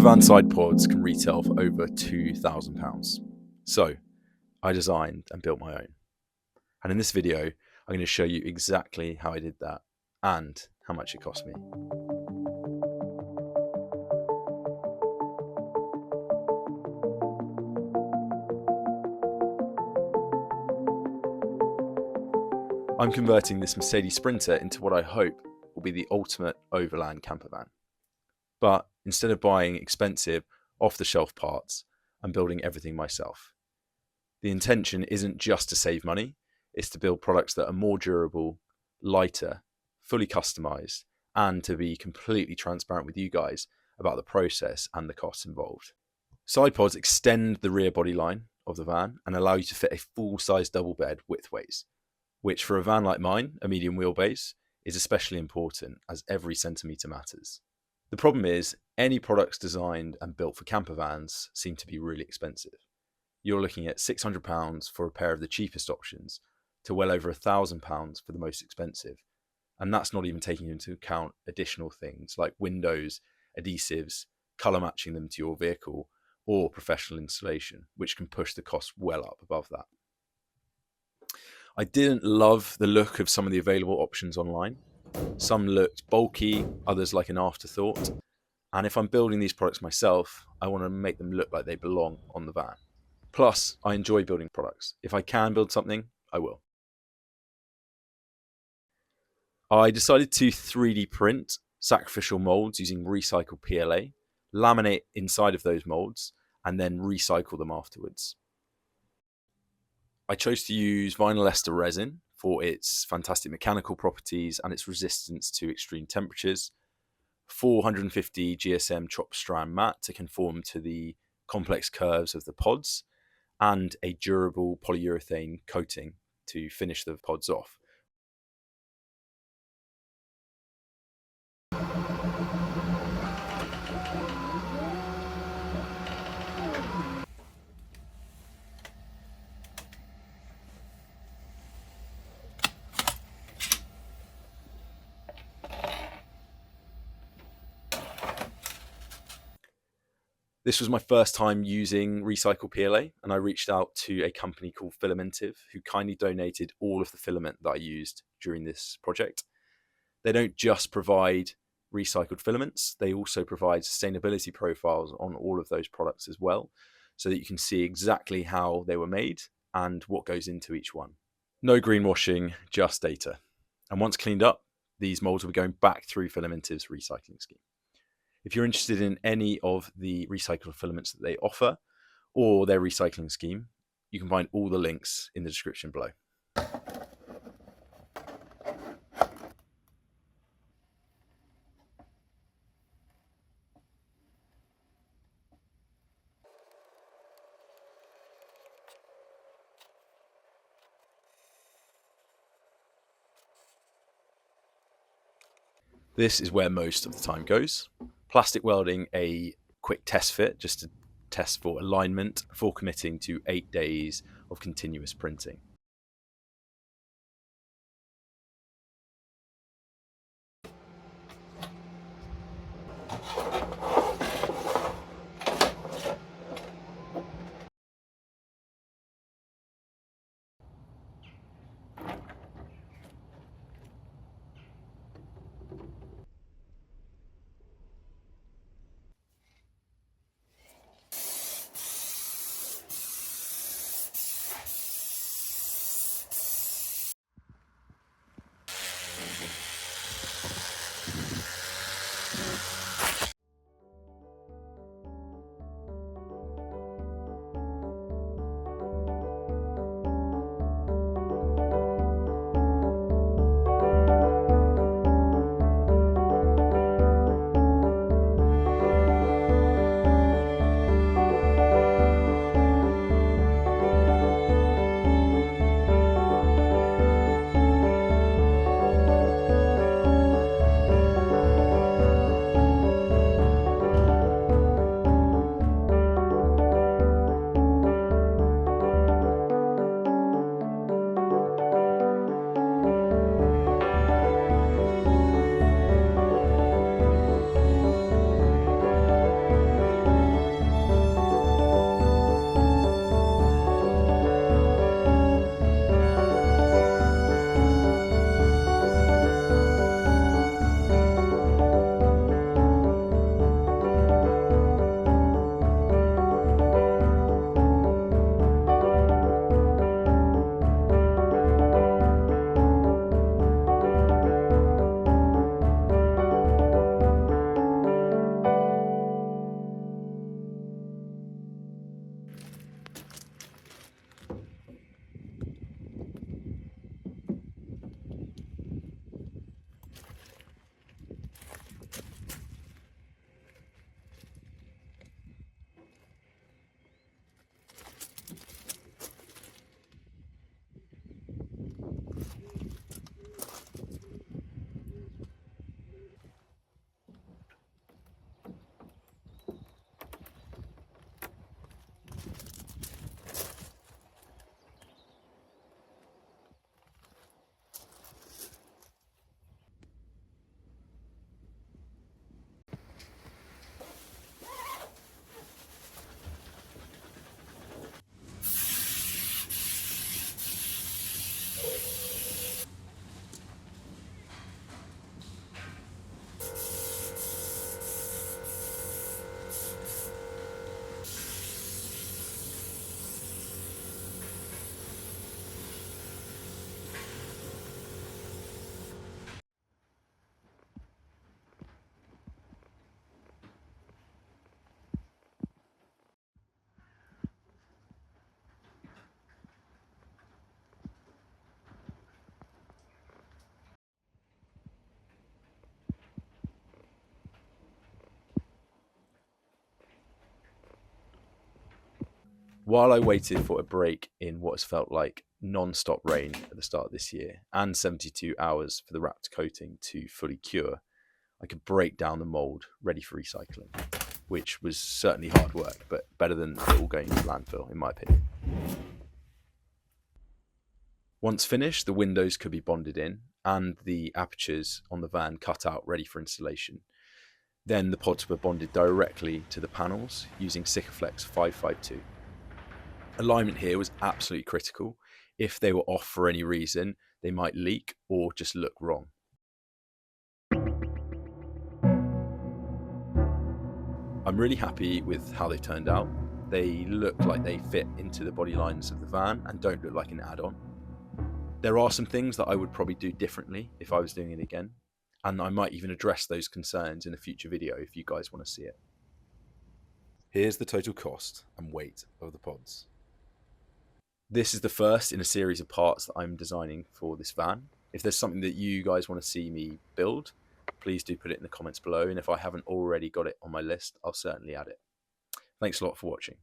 Campervan side pods can retail for over £2,000. So I designed and built my own. And in this video, I'm going to show you exactly how I did that and how much it cost me. I'm converting this Mercedes Sprinter into what I hope will be the ultimate overland campervan. But instead of buying expensive, off-the-shelf parts, I'm building everything myself. The intention isn't just to save money, it's to build products that are more durable, lighter, fully customized, and to be completely transparent with you guys about the process and the costs involved. Side pods extend the rear body line of the van and allow you to fit a full-size double bed widthways, which for a van like mine, a medium wheelbase, is especially important as every centimetre matters. The problem is, any products designed and built for campervans seem to be really expensive. You're looking at £600 for a pair of the cheapest options to well over £1,000 for the most expensive. And that's not even taking into account additional things like windows, adhesives, colour matching them to your vehicle, or professional installation, which can push the cost well up above that. I didn't love the look of some of the available options online. Some looked bulky, others like an afterthought. And if I'm building these products myself, I want to make them look like they belong on the van. Plus, I enjoy building products. If I can build something, I will. I decided to 3D print sacrificial molds using recycled PLA, laminate inside of those molds, and then recycle them afterwards. I chose to use vinylester resin for its fantastic mechanical properties and its resistance to extreme temperatures, 450 GSM chopped strand mat to conform to the complex curves of the pods, and a durable polyurethane coating to finish the pods off. This was my first time using recycled PLA, and I reached out to a company called Filamentive, who kindly donated all of the filament that I used during this project. They don't just provide recycled filaments, they also provide sustainability profiles on all of those products as well, so that you can see exactly how they were made and what goes into each one. No greenwashing, just data. And once cleaned up, these molds will be going back through Filamentive's recycling scheme. If you're interested in any of the recycled filaments that they offer or their recycling scheme, you can find all the links in the description below. This is where most of the time goes. Plastic welding a quick test fit just to test for alignment before committing to 8 days of continuous printing. While I waited for a break in what has felt like non-stop rain at the start of this year and 72 hours for the Raptor coating to fully cure, I could break down the mould ready for recycling, which was certainly hard work, but better than it all going to landfill, in my opinion. Once finished, the windows could be bonded in and the apertures on the van cut out ready for installation. Then the pods were bonded directly to the panels using Sikaflex 552. Alignment here was absolutely critical. If they were off for any reason, they might leak or just look wrong. I'm really happy with how they turned out. They look like they fit into the body lines of the van and don't look like an add-on. There are some things that I would probably do differently if I was doing it again, and I might even address those concerns in a future video if you guys want to see it. Here's the total cost and weight of the pods. This is the first in a series of parts that I'm designing for this van. If there's something that you guys want to see me build, please do put it in the comments below, and if I haven't already got it on my list, I'll certainly add it. Thanks a lot for watching.